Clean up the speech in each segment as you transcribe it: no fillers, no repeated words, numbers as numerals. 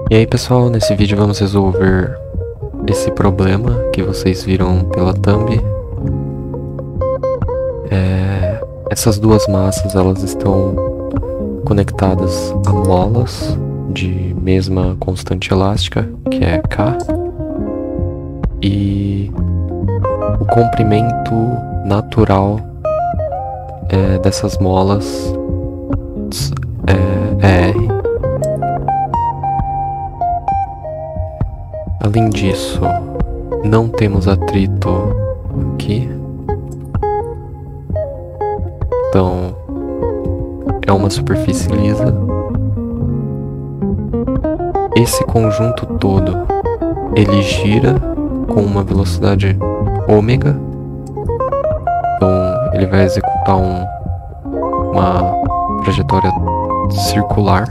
E aí pessoal, nesse vídeo vamos resolver esse problema que vocês viram pela thumb. Essas duas massas elas estão conectadas a molas de mesma constante elástica, que é K, e o comprimento natural dessas molas é R. Além disso, não temos atrito aqui. Então, é uma superfície lisa. Esse conjunto todo, ele gira com uma velocidade ômega. Então, ele vai executar uma trajetória circular.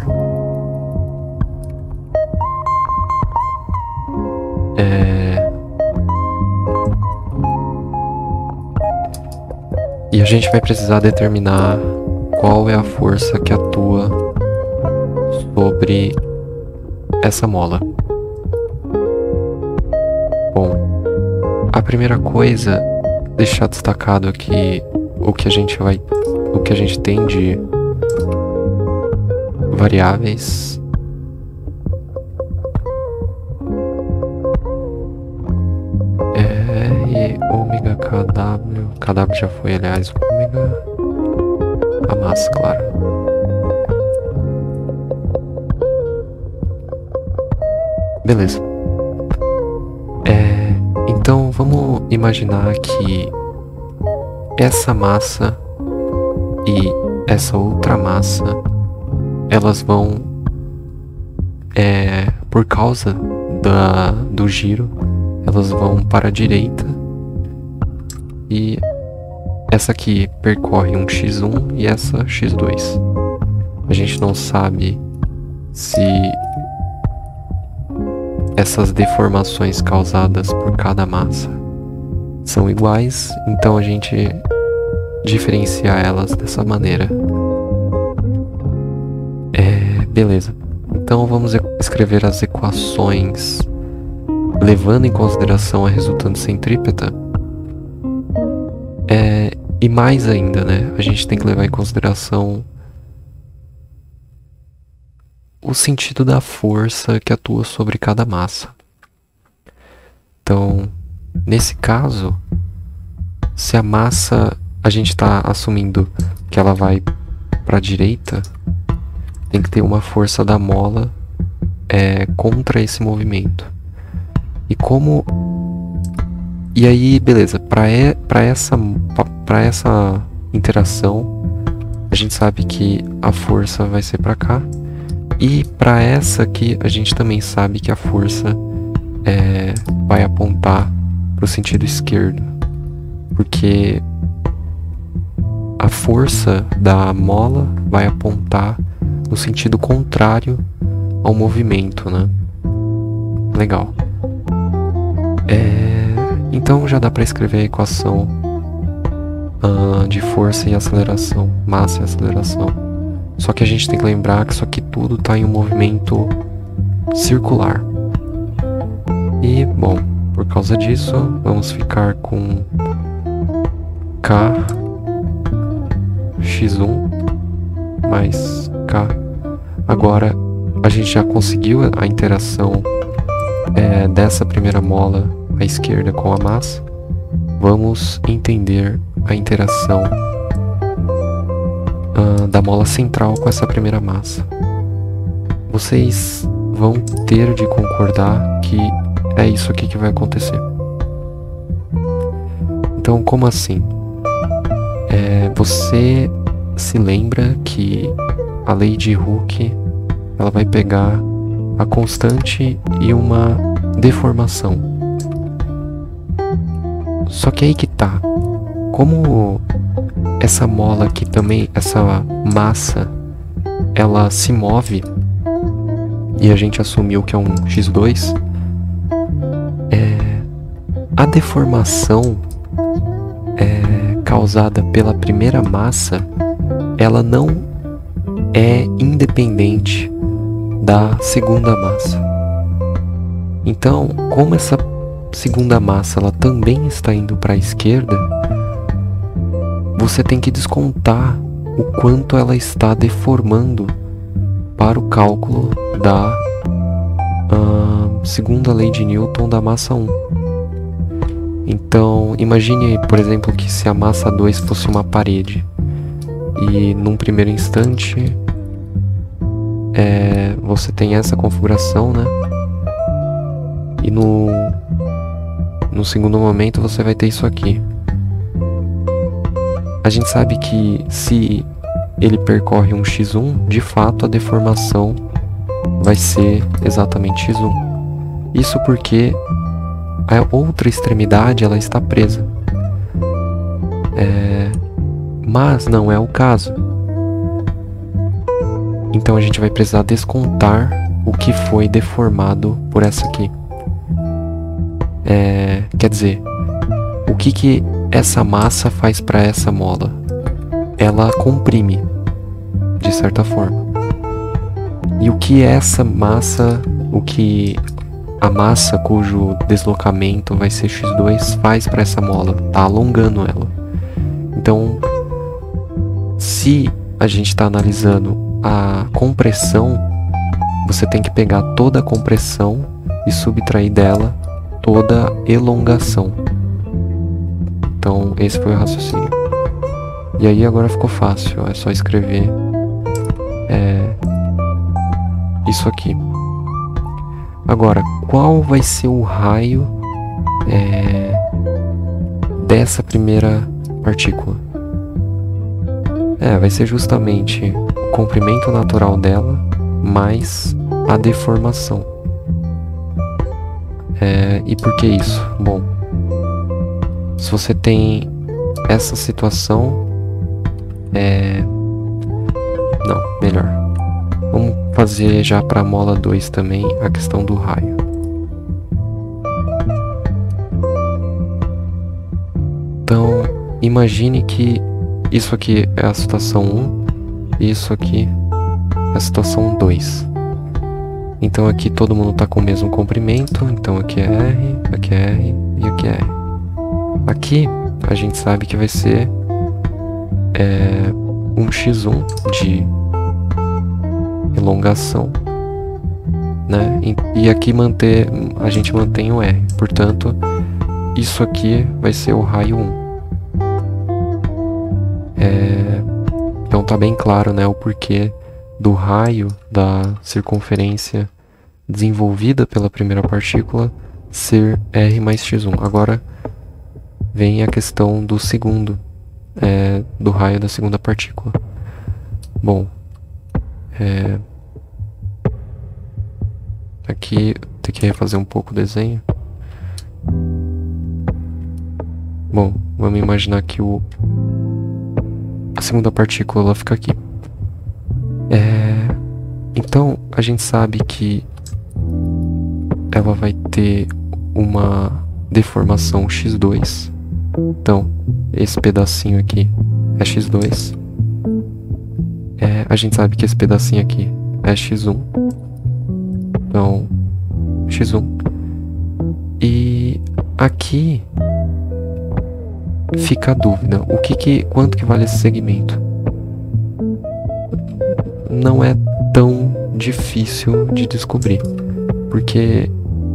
E a gente vai precisar determinar qual é a força que atua sobre essa mola. Bom, a primeira coisa, deixar destacado aqui o que a gente tem de variáveis. Ômega KW. KW já foi, aliás, ômega. A massa, claro. Beleza. Então vamos imaginar que essa massa e essa outra massa, elas vão, por causa do giro, elas vão para a direita. E essa aqui percorre um x1 e essa x2. A gente não sabe se essas deformações causadas por cada massa são iguais, então a gente diferencia elas dessa maneira. Beleza. Então vamos escrever as equações levando em consideração a resultante centrípeta. E mais ainda, né? A gente tem que levar em consideração o sentido da força que atua sobre cada massa. Então, nesse caso, se a massa, a gente está assumindo que ela vai para a direita, tem que ter uma força da mola contra esse movimento. E aí, beleza, para essa interação, a gente sabe que a força vai ser para cá. E para essa aqui, a gente também sabe que a força vai apontar para o sentido esquerdo. Porque a força da mola vai apontar no sentido contrário ao movimento, né? Legal. Então já dá para escrever a equação de força e aceleração, massa e aceleração. Só que a gente tem que lembrar que isso aqui tudo está em um movimento circular. E, bom, por causa disso, vamos ficar com K x1 mais K. Agora, a gente já conseguiu a interação dessa primeira mola à esquerda com a massa. Vamos entender a interação da mola central com essa primeira massa. Vocês vão ter de concordar que é isso aqui que vai acontecer. Então, como assim? Você se lembra que a lei de Hooke, ela vai pegar a constante e uma deformação. Só que aí que tá. Como essa mola aqui também, essa massa, ela se move, e a gente assumiu que é um x2, a deformação causada pela primeira massa, ela não é independente da segunda massa. Então, como essa segunda massa ela também está indo para a esquerda, você tem que descontar o quanto ela está deformando para o cálculo da segunda lei de Newton da massa 1. Então, imagine, por exemplo, que se a massa 2 fosse uma parede e num primeiro instante você tem essa configuração, né? E no segundo momento você vai ter isso aqui. A gente sabe que se ele percorre um x1, de fato a deformação vai ser exatamente x1. Isso porque a outra extremidade ela está presa. Mas não é o caso. Então a gente vai precisar descontar o que foi deformado por essa aqui. Quer dizer, o que essa massa faz para essa mola? Ela comprime, de certa forma. E o que essa massa, a massa cujo deslocamento vai ser x2 faz para essa mola? Tá alongando ela. Então, se a gente está analisando a compressão, você tem que pegar toda a compressão e subtrair dela toda a elongação. Então, esse foi o raciocínio. E aí agora ficou fácil, é só escrever isso aqui. Agora, qual vai ser o raio dessa primeira partícula? Vai ser justamente o comprimento natural dela mais a deformação. E por que isso? Bom, se você tem essa situação, não, melhor. Vamos fazer já para a mola 2 também a questão do raio. Então, imagine que isso aqui é a situação 1 e isso aqui é a situação 2. Então aqui todo mundo está com o mesmo comprimento, então aqui é R, aqui é R e aqui é R. Aqui a gente sabe que vai ser um x1 de elongação, né? E aqui a gente mantém o R. Portanto, isso aqui vai ser o raio 1. Então tá bem claro, né, o porquê do raio da circunferência desenvolvida pela primeira partícula ser R mais x1. Agora vem a questão do segundo, do raio da segunda partícula. Bom, aqui tem que refazer um pouco o desenho. Bom, vamos imaginar que a segunda partícula ela fica aqui. Então a gente sabe que ela vai ter uma deformação x2. Então esse pedacinho aqui é x2. A gente sabe que esse pedacinho aqui é x1. Então x1. E aqui fica a dúvida, quanto que vale esse segmento? Não é tão difícil de descobrir, porque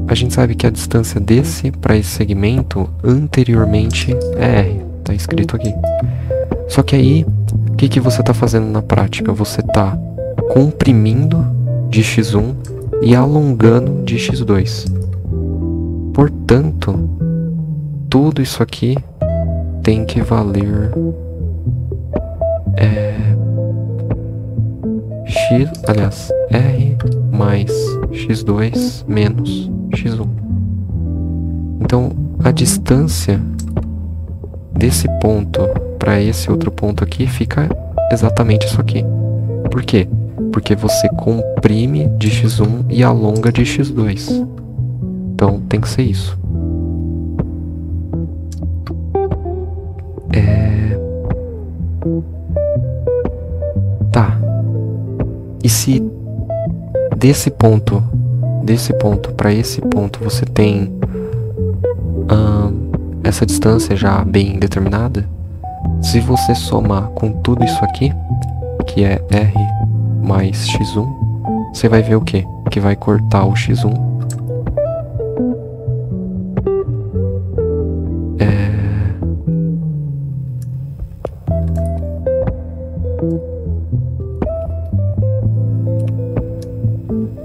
a gente sabe que a distância desse para esse segmento anteriormente é R, tá escrito aqui. Só que aí, o que você está fazendo na prática? Você está comprimindo de x1 e alongando de x2. Portanto, tudo isso aqui tem que valer R mais x2 menos x1. Então, a distância desse ponto para esse outro ponto aqui fica exatamente isso aqui. Por quê? Porque você comprime de x1 e alonga de x2. Então, tem que ser isso. Tá. E se desse ponto para esse ponto, você tem essa distância já bem determinada. Se você somar com tudo isso aqui, que é R mais x1, você vai ver o quê? Que vai cortar o x1.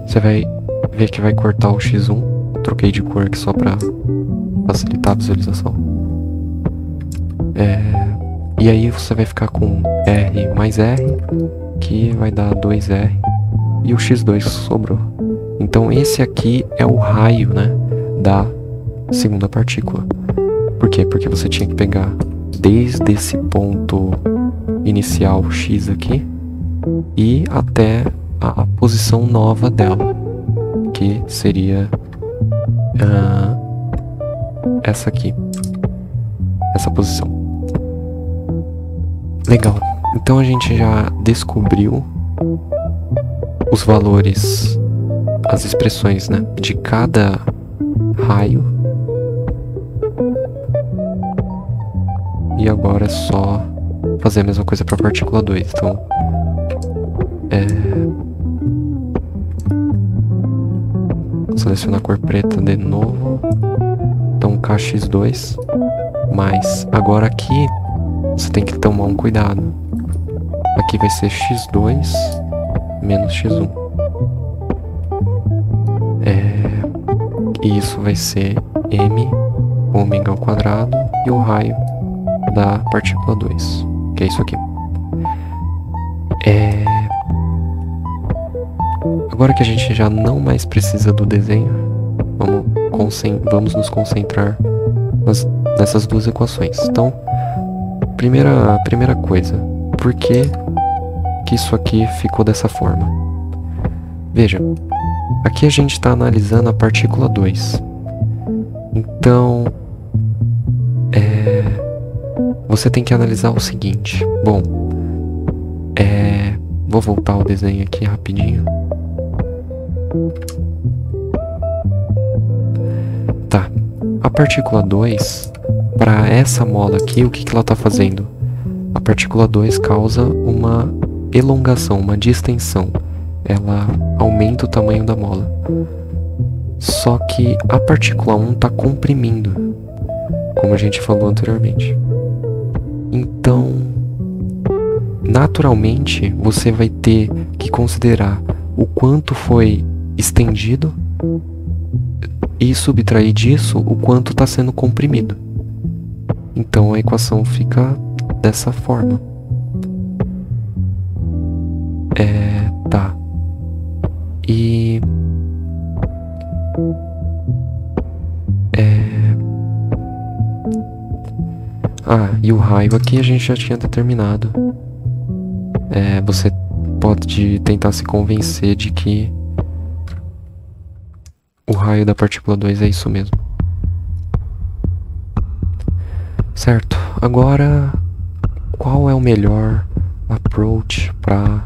Você vai ver que vai cortar o x1. Troquei de cor aqui só para facilitar a visualização. E aí você vai ficar com R mais R, que vai dar 2R, e o x2 sobrou. Então esse aqui é o raio, né, da segunda partícula. Por quê? Porque você tinha que pegar desde esse ponto inicial x aqui e até a posição nova dela, que seria essa aqui, essa posição. Legal, então a gente já descobriu os valores, as expressões, né, de cada raio. E agora é só fazer a mesma coisa para a partícula 2. Então, selecionar a cor preta de novo. Então, KX2. Mas agora aqui você tem que tomar um cuidado. Aqui vai ser x2 menos x1. E isso vai ser m ômega ao quadrado e o raio da partícula 2, que é isso aqui. Agora que a gente já não mais precisa do desenho, vamos nos concentrar nessas duas equações. Então, primeira coisa, por que isso aqui ficou dessa forma? Veja, aqui a gente está analisando a partícula 2. Então, você tem que analisar o seguinte. Bom, vou voltar ao desenho aqui rapidinho. Tá, a partícula 2, para essa mola aqui, o que ela está fazendo? A partícula 2 causa uma elongação, uma distensão. Ela aumenta o tamanho da mola. Só que a partícula 1 está comprimindo, como a gente falou anteriormente. Então, naturalmente, você vai ter que considerar o quanto foi estendido e subtrair disso o quanto está sendo comprimido. Então a equação fica dessa forma. Tá. E e o raio aqui a gente já tinha determinado. Você pode tentar se convencer de que o raio da partícula 2 é isso mesmo. Certo, agora qual é o melhor approach para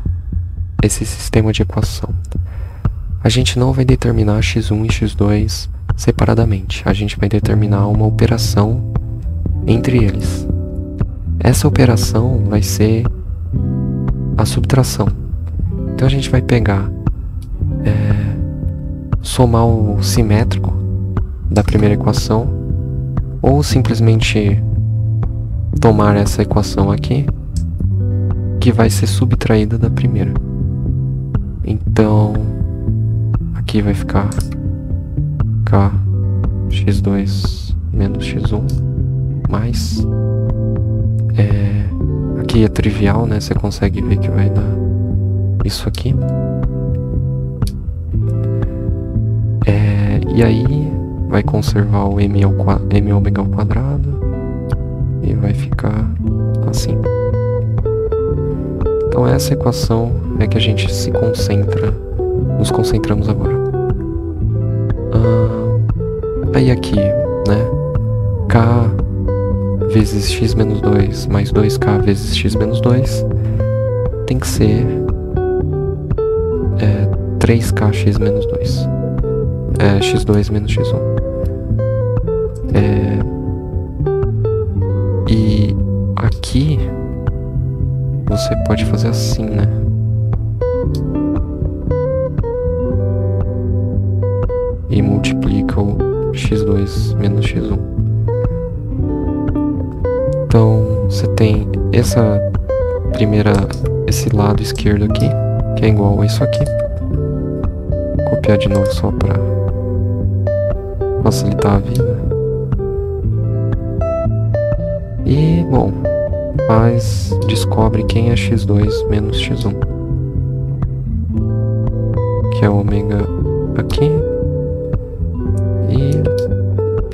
esse sistema de equação? A gente não vai determinar x1 e x2 separadamente, a gente vai determinar uma operação entre eles. Essa operação vai ser a subtração. Então a gente vai pegar, somar o simétrico da primeira equação, ou simplesmente tomar essa equação aqui, que vai ser subtraída da primeira. Então, aqui vai ficar k x2 menos x1 mais... aqui é trivial, né? Você consegue ver que vai dar isso aqui. E aí vai conservar o m ômega ao quadrado e vai ficar assim. Então essa equação é que a gente nos concentramos agora. Aí aqui, né? K vezes x menos 2 mais 2k vezes x menos 2 tem que ser 3kx menos 2. x2 menos x1. E aqui você pode fazer assim, né? E multiplica o x2 menos x1. Então você tem esse lado esquerdo aqui, que é igual a isso aqui. Vou copiar de novo só para facilitar a vida. E, bom, descobre quem é x2 menos x1, que é o ômega aqui. E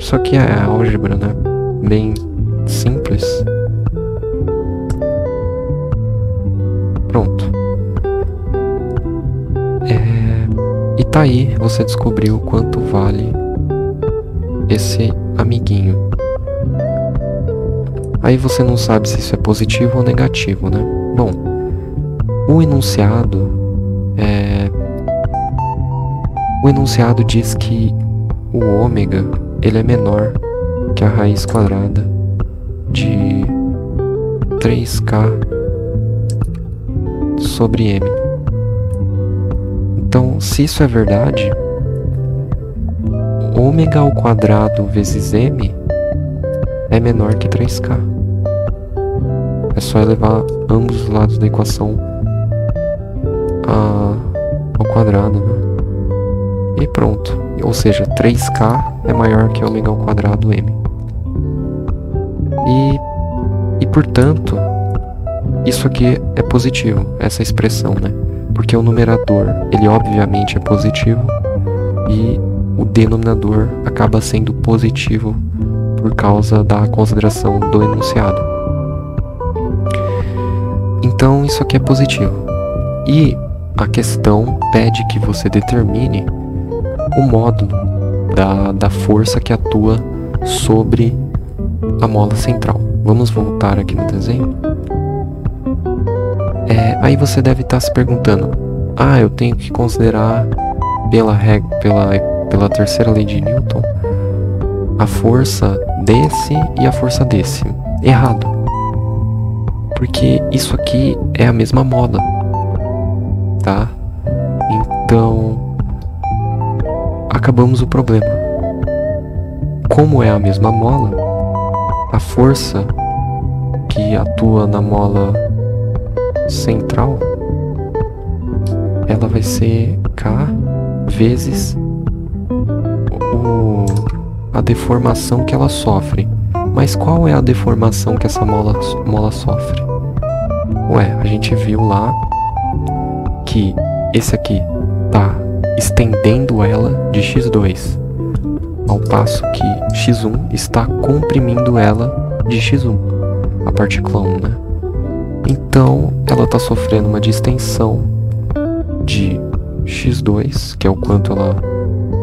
isso aqui é álgebra, né? Bem simples. Pronto. E tá aí, você descobriu quanto vale esse amiguinho. Aí você não sabe se isso é positivo ou negativo, né? Bom, o enunciado diz que o ômega ele é menor que a raiz quadrada de 3k sobre m. Então, se isso é verdade, ômega ao quadrado vezes m é menor que 3k. É só elevar ambos os lados da equação ao quadrado, né? E pronto. Ou seja, 3k é maior que ômega ao quadrado m. E portanto, isso aqui é positivo, essa expressão, né? Porque o numerador, ele obviamente é positivo e o denominador acaba sendo positivo por causa da consideração do enunciado. Então isso aqui é positivo. E a questão pede que você determine o módulo da força que atua sobre a mola central. Vamos voltar aqui no desenho. Aí você deve estar se perguntando: eu tenho que considerar pela terceira lei de Newton a força desse e a força desse. Errado. Porque isso aqui é a mesma mola, tá? Então acabamos o problema. Como é a mesma mola, a força que atua na mola central, ela vai ser K vezes a deformação que ela sofre. Mas qual é a deformação que essa mola sofre? A gente viu lá que esse aqui tá estendendo ela de x2, ao passo que x1 está comprimindo ela de x1, a partícula 1, né? Então ela está sofrendo uma distensão de x2, que é o quanto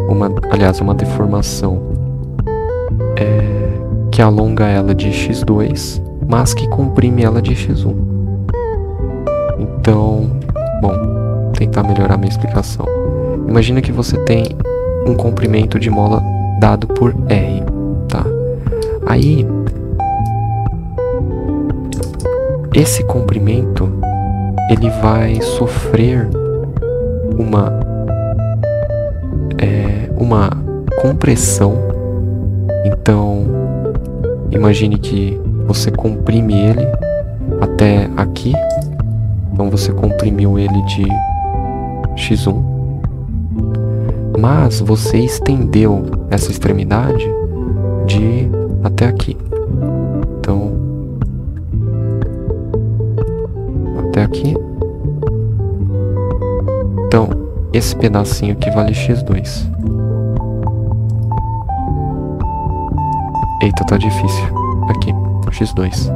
uma deformação que alonga ela de x2, mas que comprime ela de x1. Então, bom, tentar melhorar minha explicação. Imagina que você tem um comprimento de mola dado por R, tá? Aí, esse comprimento, ele vai sofrer uma compressão. Então, imagine que você comprime ele até aqui. Então você comprimiu ele de x1, mas você estendeu essa extremidade de até aqui. Então, até aqui. Então, esse pedacinho aqui vale x2. Eita, tá difícil. Aqui, x2.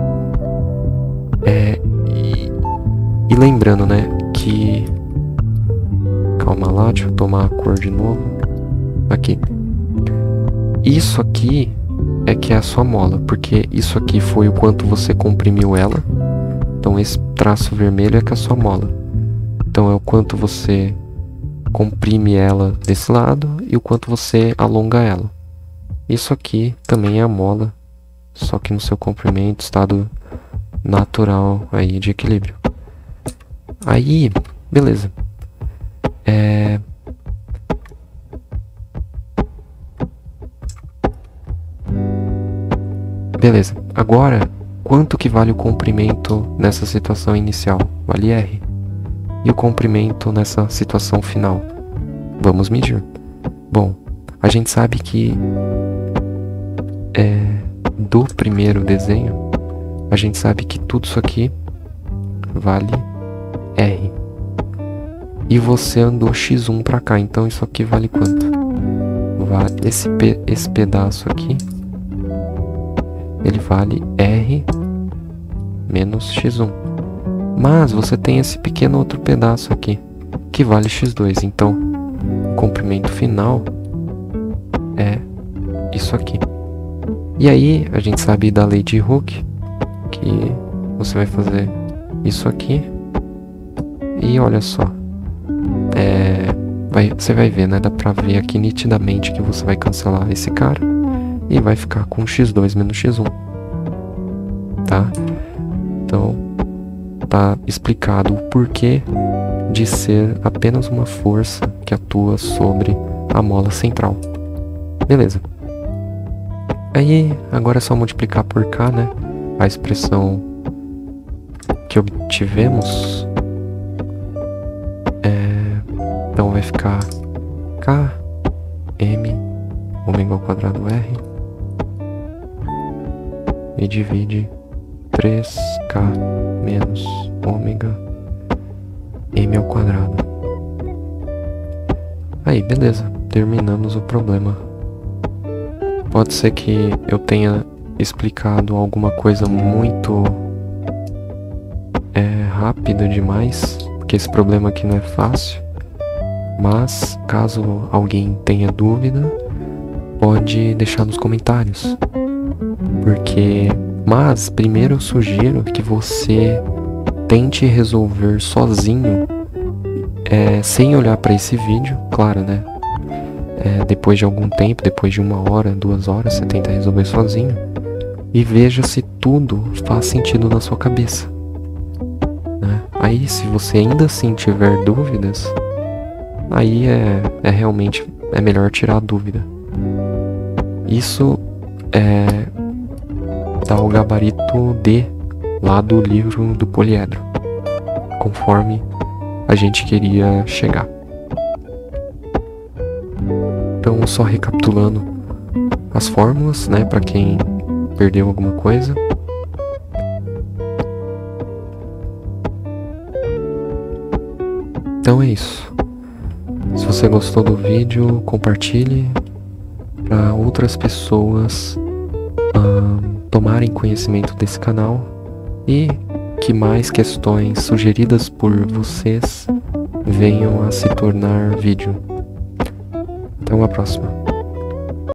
E lembrando, né, que... Calma lá, deixa eu tomar a cor de novo. Aqui. Isso aqui é que é a sua mola, porque isso aqui foi o quanto você comprimiu ela. Então esse traço vermelho é que é a sua mola. Então é o quanto você comprime ela desse lado e o quanto você alonga ela. Isso aqui também é a mola, só que no seu comprimento, estado natural aí de equilíbrio. Aí, beleza. Beleza. Agora, quanto que vale o comprimento nessa situação inicial? Vale R. E o comprimento nessa situação final? Vamos medir. Bom, a gente sabe que do primeiro desenho, a gente sabe que tudo isso aqui vale R. E você andou x1 pra cá, então isso aqui vale quanto? Vale esse pedaço aqui, ele vale R menos x1. Mas você tem esse pequeno outro pedaço aqui, que vale x2. Então, o comprimento final é isso aqui. E aí, a gente sabe da lei de Hooke, que você vai fazer isso aqui. E olha só. Você vai ver, né? Dá pra ver aqui nitidamente que você vai cancelar esse cara. E vai ficar com x2 menos x1. Tá? Então, tá explicado o porquê de ser apenas uma força que atua sobre a mola central. Beleza. Aí, agora é só multiplicar por K, né? A expressão que obtivemos. Então vai ficar K, M, ômega ao quadrado R. E divide 3K menos ômega M ao quadrado. Aí, beleza. Terminamos o problema. Pode ser que eu tenha explicado alguma coisa muito rápida demais, porque esse problema aqui não é fácil. Mas, caso alguém tenha dúvida, pode deixar nos comentários. Mas, primeiro eu sugiro que você tente resolver sozinho, sem olhar para esse vídeo, claro, né? Depois de algum tempo, depois de 1 hora, 2 horas, você tenta resolver sozinho. E veja se tudo faz sentido na sua cabeça, né? Aí, se você ainda assim tiver dúvidas, aí realmente melhor tirar a dúvida. Isso dá o gabarito D lá do livro do poliedro, conforme a gente queria chegar. Então, só recapitulando as fórmulas, né, para quem perdeu alguma coisa. Então é isso. Se você gostou do vídeo, compartilhe para outras pessoas tomarem conhecimento desse canal e que mais questões sugeridas por vocês venham a se tornar vídeo. Até uma próxima.